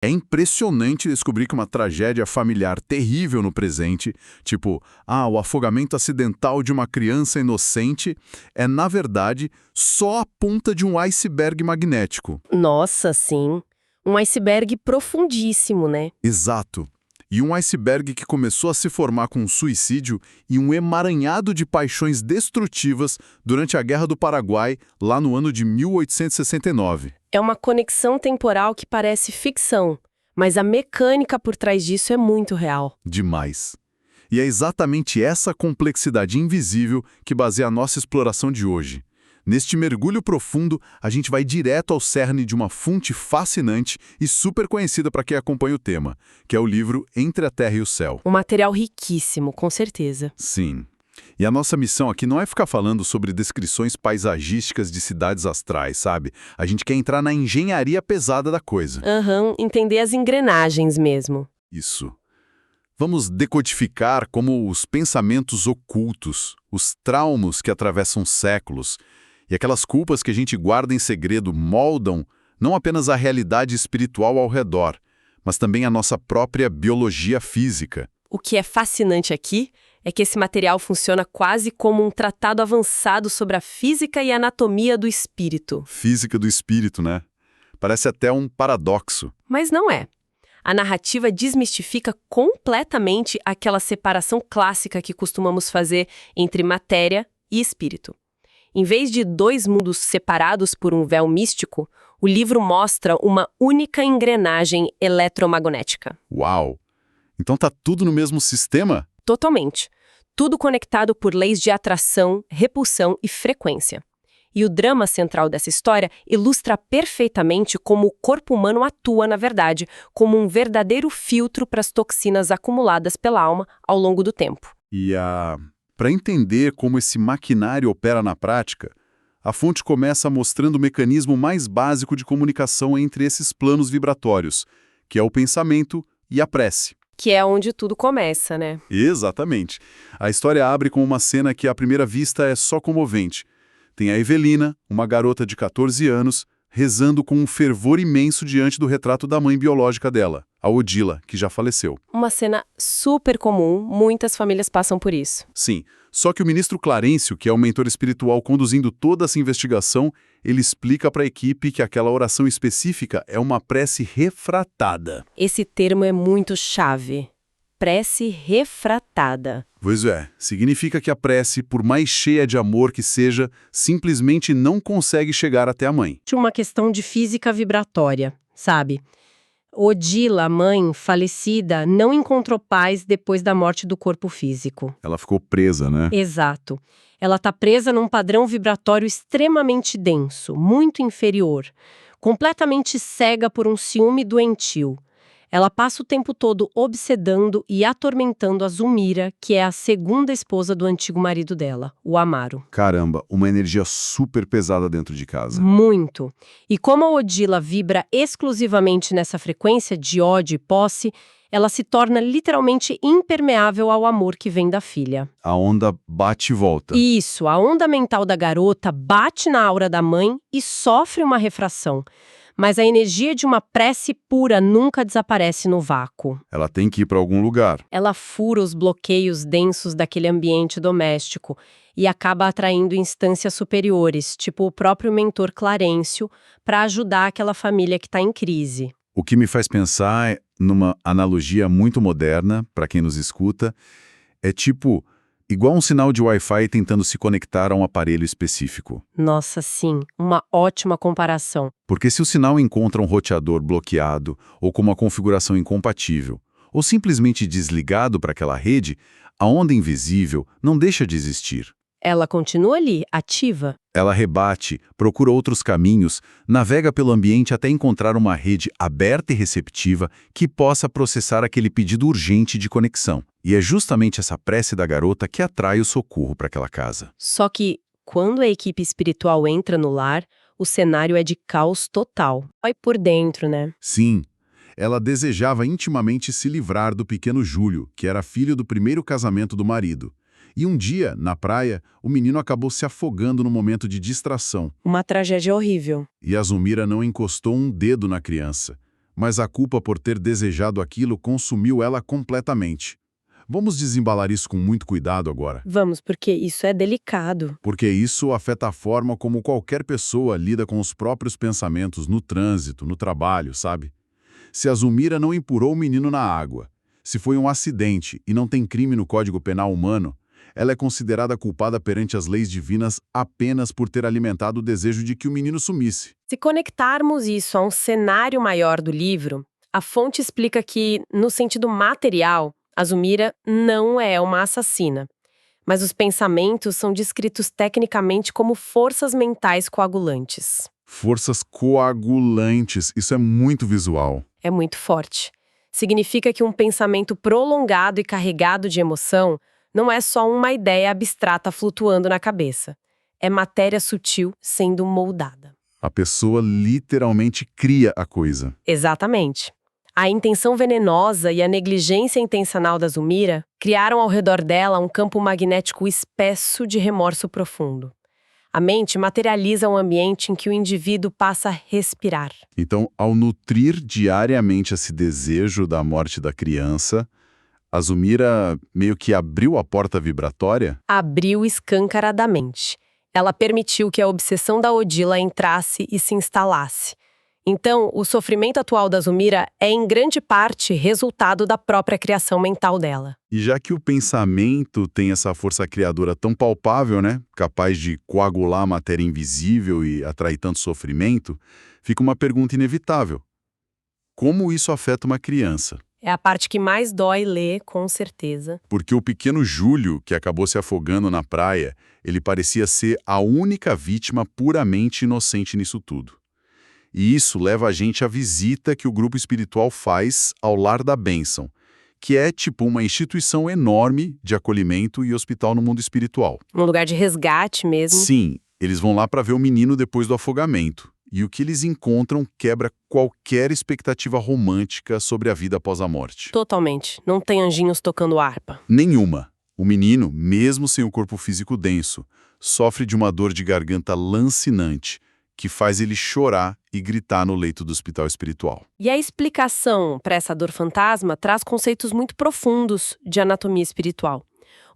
É impressionante descobrir que uma tragédia familiar terrível no presente, tipo, o afogamento acidental de uma criança inocente, é, na verdade, só a ponta de um iceberg magnético. Nossa, sim. Um iceberg profundíssimo, né? Exato. E um iceberg que começou a se formar com um suicídio e um emaranhado de paixões destrutivas durante a Guerra do Paraguai, lá no ano de 1869. É uma conexão temporal que parece ficção, mas a mecânica por trás disso é muito real. Demais. E é exatamente essa complexidade invisível que baseia a nossa exploração de hoje. Neste mergulho profundo, a gente vai direto ao cerne de uma fonte fascinante e super conhecida para quem acompanha o tema, que é o livro Entre a Terra e o Céu. Um material riquíssimo, com certeza. Sim. E a nossa missão aqui não é ficar falando sobre descrições paisagísticas de cidades astrais, sabe? A gente quer entrar na engenharia pesada da coisa. Entender as engrenagens mesmo. Isso. Vamos decodificar como os pensamentos ocultos, os traumas que atravessam séculos e aquelas culpas que a gente guarda em segredo moldam não apenas a realidade espiritual ao redor, mas também a nossa própria biologia física. O que é fascinante aqui é que esse material funciona quase como um tratado avançado sobre a física e anatomia do espírito. Física do espírito, né? Parece até um paradoxo. Mas não é. A narrativa desmistifica completamente aquela separação clássica que costumamos fazer entre matéria e espírito. Em vez de dois mundos separados por um véu místico, o livro mostra uma única engrenagem eletromagnética. Uau! Então tá tudo no mesmo sistema? Totalmente. Tudo conectado por leis de atração, repulsão e frequência. E o drama central dessa história ilustra perfeitamente como o corpo humano atua, na verdade, como um verdadeiro filtro para as toxinas acumuladas pela alma ao longo do tempo. Para entender como esse maquinário opera na prática, a fonte começa mostrando o mecanismo mais básico de comunicação entre esses planos vibratórios, que é o pensamento e a prece. Que é onde tudo começa, né? Exatamente. A história abre com uma cena que à primeira vista é só comovente. Tem a Evelina, uma garota de 14 anos, rezando com um fervor imenso diante do retrato da mãe biológica dela, a Odila, que já faleceu. Uma cena super comum, muitas famílias passam por isso. Sim, só que o ministro Clarencio, que é o mentor espiritual conduzindo toda essa investigação, ele explica para a equipe que aquela oração específica é uma prece refratada. Esse termo é muito chave. Prece refratada. Pois é, significa que a prece, por mais cheia de amor que seja, simplesmente não consegue chegar até a mãe. Tinha uma questão de física vibratória, sabe? Odila, a mãe falecida, não encontrou paz depois da morte do corpo físico. Ela ficou presa, né? Exato. Ela está presa num padrão vibratório extremamente denso, muito inferior, completamente cega por um ciúme doentio. Ela passa o tempo todo obsedando e atormentando a Zumira, que é a segunda esposa do antigo marido dela, o Amaro. Caramba, uma energia super pesada dentro de casa. Muito. E como a Odila vibra exclusivamente nessa frequência de ódio e posse, ela se torna literalmente impermeável ao amor que vem da filha. A onda bate e volta. Isso, a onda mental da garota bate na aura da mãe e sofre uma refração. Mas a energia de uma prece pura nunca desaparece no vácuo. Ela tem que ir para algum lugar. Ela fura os bloqueios densos daquele ambiente doméstico e acaba atraindo instâncias superiores, tipo o próprio mentor Clarencio, para ajudar aquela família que está em crise. O que me faz pensar numa analogia muito moderna, para quem nos escuta, é tipo igual um sinal de Wi-Fi tentando se conectar a um aparelho específico. Nossa, sim, uma ótima comparação. Porque se o sinal encontra um roteador bloqueado ou com uma configuração incompatível, ou simplesmente desligado para aquela rede, a onda invisível não deixa de existir. Ela continua ali, ativa. Ela rebate, procura outros caminhos, navega pelo ambiente até encontrar uma rede aberta e receptiva que possa processar aquele pedido urgente de conexão. E é justamente essa prece da garota que atrai o socorro para aquela casa. Só que, quando a equipe espiritual entra no lar, o cenário é de caos total. Vai por dentro, né? Sim. Ela desejava intimamente se livrar do pequeno Júlio, que era filho do primeiro casamento do marido. E um dia, na praia, o menino acabou se afogando no momento de distração. Uma tragédia horrível. E a Zumira não encostou um dedo na criança. mas a culpa por ter desejado aquilo consumiu ela completamente. Vamos desembalar isso com muito cuidado agora, Vamos, porque isso é delicado. porque isso afeta a forma como qualquer pessoa lida com os próprios pensamentos no trânsito, no trabalho, sabe? Se a Zulmira não empurrou o menino na água, se foi um acidente e não tem crime no Código Penal humano, ela é considerada culpada perante as leis divinas apenas por ter alimentado o desejo de que o menino sumisse. Se conectarmos isso a um cenário maior do livro, a fonte explica que, no sentido material, a Zulmira não é uma assassina. Mas os pensamentos são descritos tecnicamente como forças mentais coagulantes. Forças coagulantes, isso é muito visual. É muito forte. Significa que um pensamento prolongado e carregado de emoção não é só uma ideia abstrata flutuando na cabeça. É matéria sutil sendo moldada. A pessoa literalmente cria a coisa. Exatamente. A intenção venenosa e a negligência intencional da Zulmira criaram ao redor dela um campo magnético espesso de remorso profundo. A mente materializa um ambiente em que o indivíduo passa a respirar. Então, ao nutrir diariamente esse desejo da morte da criança, a Zulmira meio que abriu a porta vibratória? Abriu escancaradamente. Ela permitiu que a obsessão da Odila entrasse e se instalasse. Então, o sofrimento atual da Zulmira é, em grande parte, resultado da própria criação mental dela. E já que o pensamento tem essa força criadora tão palpável, né, capaz de coagular a matéria invisível e atrair tanto sofrimento, fica uma pergunta inevitável. Como isso afeta uma criança? É a parte que mais dói ler, com certeza. Porque o pequeno Júlio, que acabou se afogando na praia, ele parecia ser a única vítima puramente inocente nisso tudo. E isso leva a gente à visita que o grupo espiritual faz ao Lar da Bênção, que é tipo uma instituição enorme de acolhimento e hospital no mundo espiritual. Um lugar de resgate mesmo. Sim, eles vão lá para ver o menino depois do afogamento. E o que eles encontram quebra qualquer expectativa romântica sobre a vida após a morte. Totalmente. Não tem anjinhos tocando harpa. Nenhuma. O menino, mesmo sem o corpo físico denso, sofre de uma dor de garganta lancinante, que faz ele chorar e gritar no leito do hospital espiritual. E a explicação para essa dor fantasma traz conceitos muito profundos de anatomia espiritual.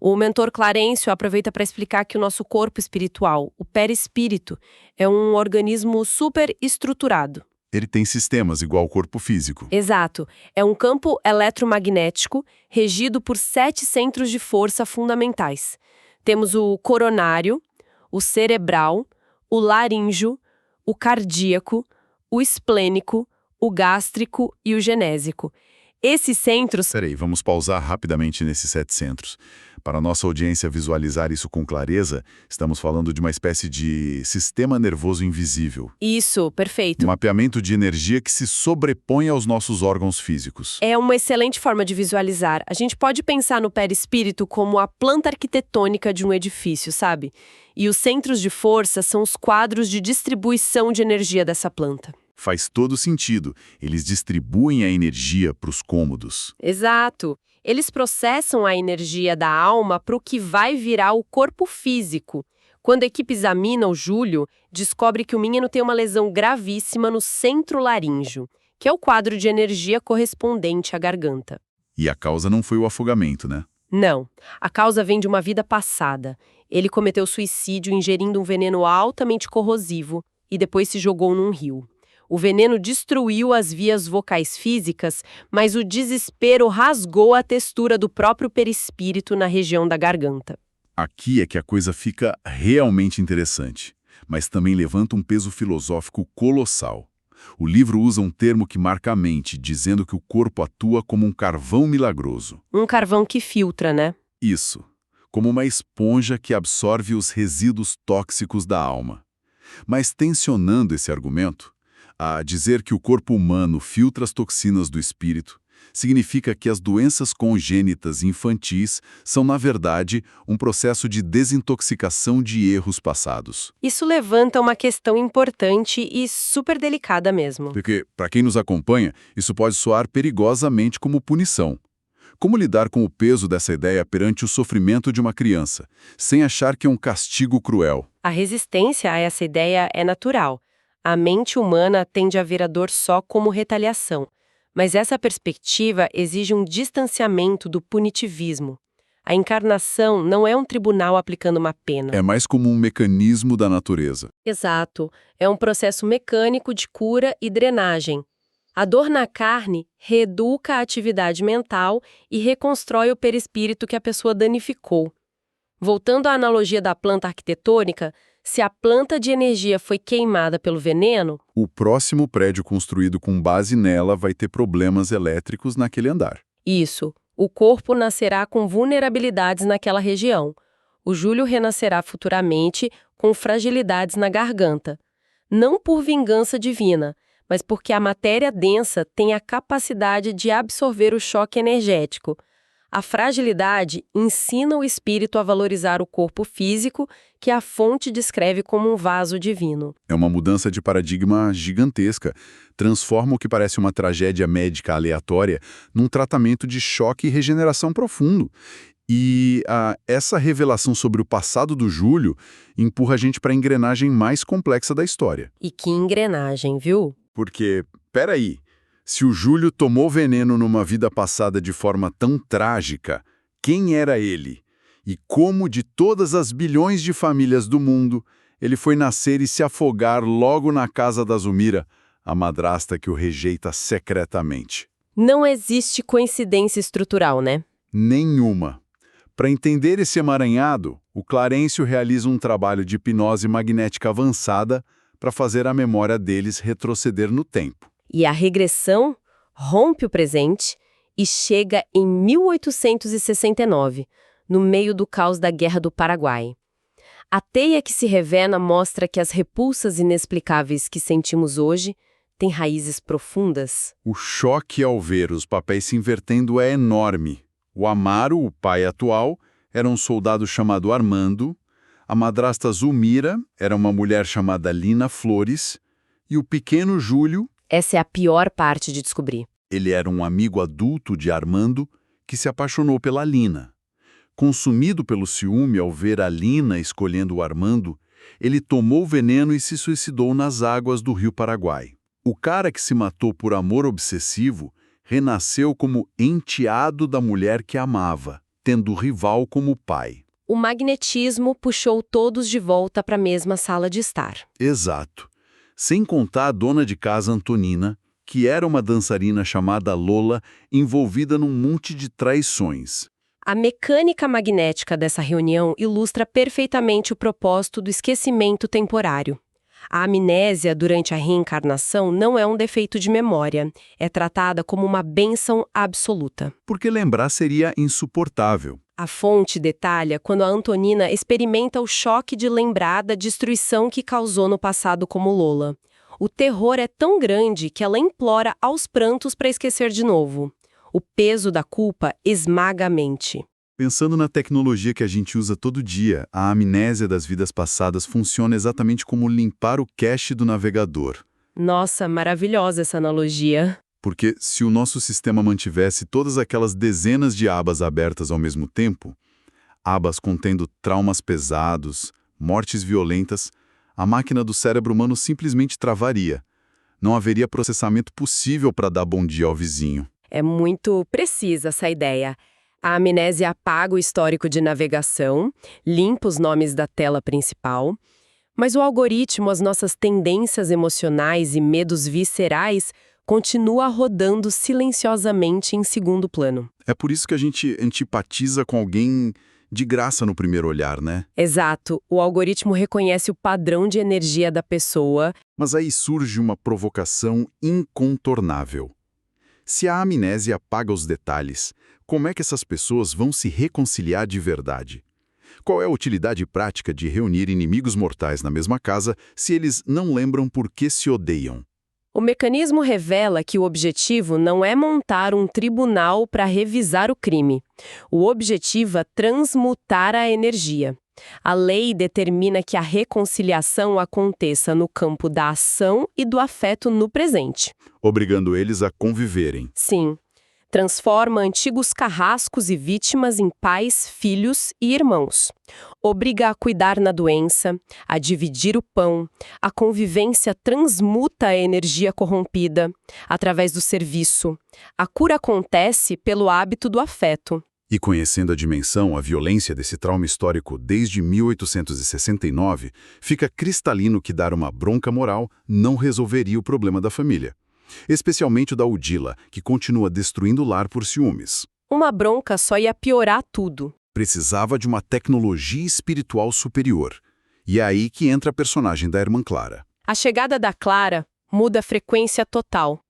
O mentor Clarencio aproveita para explicar que o nosso corpo espiritual, o perispírito, é um organismo super estruturado. Ele tem sistemas igual ao corpo físico. Exato. É um campo eletromagnético regido por 7 centros de força fundamentais. Temos o coronário, o cerebral, o laríngeo, o cardíaco, o esplênico, o gástrico e o genésico. Esses centros... Peraí, vamos pausar rapidamente nesses 7 centros. Para a nossa audiência visualizar isso com clareza, estamos falando de uma espécie de sistema nervoso invisível. Isso, perfeito. Um mapeamento de energia que se sobrepõe aos nossos órgãos físicos. É uma excelente forma de visualizar. A gente pode pensar no perispírito como a planta arquitetônica de um edifício, sabe? E os centros de força são os quadros de distribuição de energia dessa planta. Faz todo sentido. Eles distribuem a energia para os cômodos. Exato. Eles processam a energia da alma para o que vai virar o corpo físico. Quando a equipe examina o Júlio, descobre que o menino tem uma lesão gravíssima no centro laríngeo, que é o quadro de energia correspondente à garganta. E a causa não foi o afogamento, né? Não. A causa vem de uma vida passada. Ele cometeu suicídio ingerindo um veneno altamente corrosivo e depois se jogou num rio. O veneno destruiu as vias vocais físicas, mas o desespero rasgou a textura do próprio perispírito na região da garganta. Aqui é que a coisa fica realmente interessante, mas também levanta um peso filosófico colossal. O livro usa um termo que marca a mente, dizendo que o corpo atua como um carvão milagroso. Um carvão que filtra, né? Isso, como uma esponja que absorve os resíduos tóxicos da alma. Mas tensionando esse argumento, a dizer que o corpo humano filtra as toxinas do espírito, significa que as doenças congênitas infantis são, na verdade, um processo de desintoxicação de erros passados. Isso levanta uma questão importante e super delicada mesmo. Porque, para quem nos acompanha, isso pode soar perigosamente como punição. Como lidar com o peso dessa ideia perante o sofrimento de uma criança, sem achar que é um castigo cruel? A resistência a essa ideia é natural. A mente humana tende a ver a dor só como retaliação, mas essa perspectiva exige um distanciamento do punitivismo. A encarnação não é um tribunal aplicando uma pena. É mais como um mecanismo da natureza. Exato. É um processo mecânico de cura e drenagem. A dor na carne reeduca a atividade mental e reconstrói o perispírito que a pessoa danificou. Voltando à analogia da planta arquitetônica, se a planta de energia foi queimada pelo veneno, O próximo prédio construído com base nela vai ter problemas elétricos naquele andar. isso, o corpo nascerá com vulnerabilidades naquela região. O Júlio renascerá futuramente com fragilidades na garganta. Não por vingança divina, mas porque a matéria densa tem a capacidade de absorver o choque energético. A fragilidade ensina o espírito a valorizar o corpo físico, que a fonte descreve como um vaso divino. É uma mudança de paradigma gigantesca. Transforma o que parece uma tragédia médica aleatória num tratamento de choque e regeneração profundo. E essa revelação sobre o passado do Júlio empurra a gente para a engrenagem mais complexa da história. E que engrenagem, viu? Porque, peraí, se o Júlio tomou veneno numa vida passada de forma tão trágica, quem era ele? E como de todas as bilhões de famílias do mundo, ele foi nascer e se afogar logo na casa da Zumira, a madrasta que o rejeita secretamente? Não existe coincidência estrutural, né? Nenhuma. Para entender esse emaranhado, o Clarencio realiza um trabalho de hipnose magnética avançada para fazer a memória deles retroceder no tempo. E a regressão rompe o presente e chega em 1869, no meio do caos da Guerra do Paraguai. A teia que se revela mostra que as repulsas inexplicáveis que sentimos hoje têm raízes profundas. O choque ao ver os papéis se invertendo é enorme. O Amaro, o pai atual, era um soldado chamado Armando, a madrasta Zulmira era uma mulher chamada Lina Flores, e o pequeno Júlio, Essa é a pior parte de descobrir. ele era um amigo adulto de Armando que se apaixonou pela Lina. Consumido pelo ciúme ao ver a Lina escolhendo o Armando, ele tomou o veneno e se suicidou nas águas do rio Paraguai. O cara que se matou por amor obsessivo renasceu como enteado da mulher que amava, tendo o rival como pai. O magnetismo puxou todos de volta para a mesma sala de estar. Exato. Sem contar a dona de casa Antonina, que era uma dançarina chamada Lola, envolvida num monte de traições. A mecânica magnética dessa reunião ilustra perfeitamente o propósito do esquecimento temporário. A amnésia durante a reencarnação não é um defeito de memória, é tratada como uma bênção absoluta. Porque lembrar seria insuportável. A fonte detalha quando a Antonina experimenta o choque de lembrar da destruição que causou no passado como Lola. O terror é tão grande que ela implora aos prantos para esquecer de novo. O peso da culpa esmaga a mente. Pensando na tecnologia que a gente usa todo dia, a amnésia das vidas passadas funciona exatamente como limpar o cache do navegador. Nossa, maravilhosa essa analogia. Porque se o nosso sistema mantivesse todas aquelas dezenas de abas abertas ao mesmo tempo, abas contendo traumas pesados, mortes violentas, a máquina do cérebro humano simplesmente travaria. Não haveria processamento possível para dar bom dia ao vizinho. É muito precisa essa ideia. A amnésia apaga o histórico de navegação, limpa os nomes da tela principal, mas o algoritmo, as nossas tendências emocionais e medos viscerais continua rodando silenciosamente em segundo plano. É por isso que a gente antipatiza com alguém de graça no primeiro olhar, né? Exato. O algoritmo reconhece o padrão de energia da pessoa. Mas aí surge uma provocação incontornável. Se a amnésia apaga os detalhes, como é que essas pessoas vão se reconciliar de verdade? Qual é a utilidade prática de reunir inimigos mortais na mesma casa se eles não lembram por que se odeiam? O mecanismo revela que o objetivo não é montar um tribunal para revisar o crime. O objetivo é transmutar a energia. A lei determina que a reconciliação aconteça no campo da ação e do afeto no presente. Obrigando eles a conviverem. Sim. Transforma antigos carrascos e vítimas em pais, filhos e irmãos. Obriga a cuidar na doença, a dividir o pão. A convivência transmuta a energia corrompida através do serviço. A cura acontece pelo hábito do afeto. E conhecendo a dimensão, a violência desse trauma histórico desde 1869, fica cristalino que dar uma bronca moral não resolveria o problema da família. Especialmente o da Odila, que continua destruindo o lar por ciúmes. Uma bronca só ia piorar tudo. Precisava de uma tecnologia espiritual superior. E é aí que entra a personagem da irmã Clara. A chegada da Clara muda a frequência total.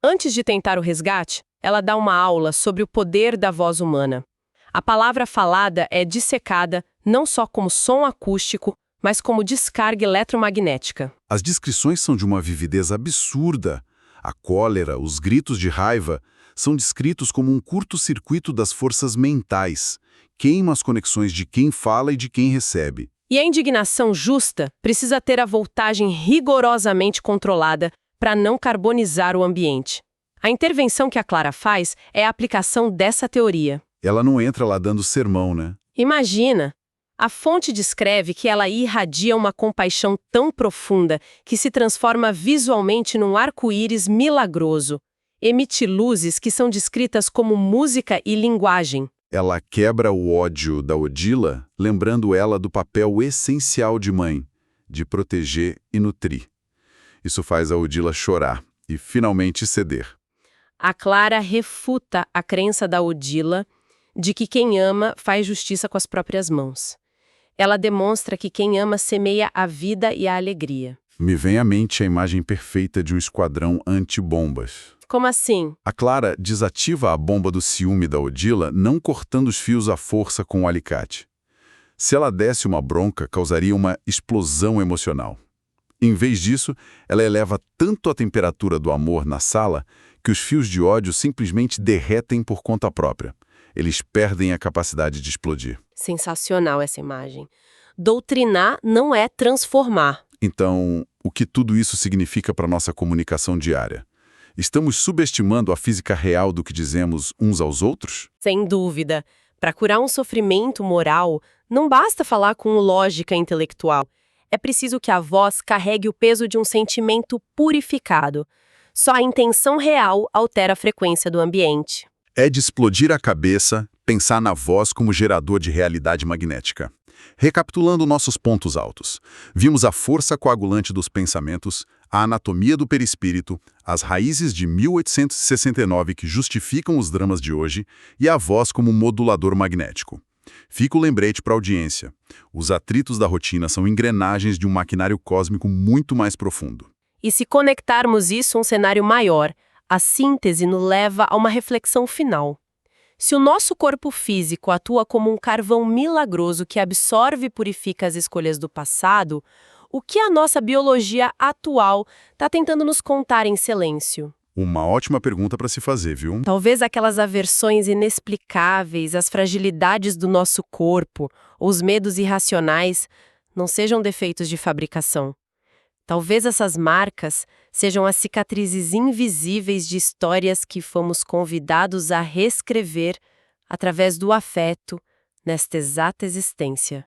Antes de tentar o resgate, ela dá uma aula sobre o poder da voz humana. A palavra falada é dissecada não só como som acústico, mas como descarga eletromagnética. As descrições são de uma vividez absurda. A cólera, os gritos de raiva, são descritos como um curto-circuito das forças mentais. Queima as conexões de quem fala e de quem recebe. E a indignação justa precisa ter a voltagem rigorosamente controlada para não carbonizar o ambiente. A intervenção que a Clara faz é a aplicação dessa teoria. Ela não entra lá dando sermão, né? Imagina! A fonte descreve que ela irradia uma compaixão tão profunda que se transforma visualmente num arco-íris milagroso. Emite luzes que são descritas como música e linguagem. Ela quebra o ódio da Odila, lembrando ela do papel essencial de mãe, de proteger e nutrir. Isso faz a Odila chorar e finalmente ceder. A Clara refuta a crença da Odila de que quem ama faz justiça com as próprias mãos. Ela demonstra que quem ama semeia a vida e a alegria. Me vem à mente a imagem perfeita de um esquadrão anti-bombas. Como assim? A Clara desativa a bomba do ciúme da Odila, não cortando os fios à força com o alicate. Se ela desse uma bronca, causaria uma explosão emocional. Em vez disso, ela eleva tanto a temperatura do amor na sala que os fios de ódio simplesmente derretem por conta própria. Eles perdem a capacidade de explodir. Sensacional essa imagem. Doutrinar não é transformar. Então, o que tudo isso significa para nossa comunicação diária? Estamos subestimando a física real do que dizemos uns aos outros? Sem dúvida. Para curar um sofrimento moral, não basta falar com lógica intelectual. É preciso que a voz carregue o peso de um sentimento purificado. Só a intenção real altera a frequência do ambiente. É de explodir a cabeça, pensar na voz como gerador de realidade magnética. Recapitulando nossos pontos altos, vimos a força coagulante dos pensamentos, a anatomia do perispírito, as raízes de 1869 que justificam os dramas de hoje e a voz como modulador magnético. Fica o lembrete para a audiência. Os atritos da rotina são engrenagens de um maquinário cósmico muito mais profundo. E se conectarmos isso a um cenário maior, a síntese nos leva a uma reflexão final. Se o nosso corpo físico atua como um carvão milagroso que absorve e purifica as escolhas do passado, o que a nossa biologia atual está tentando nos contar em silêncio? Uma ótima pergunta para se fazer, viu? Talvez aquelas aversões inexplicáveis, as fragilidades do nosso corpo, ou os medos irracionais, não sejam defeitos de fabricação. Talvez essas marcas sejam as cicatrizes invisíveis de histórias que fomos convidados a reescrever através do afeto nesta exata existência.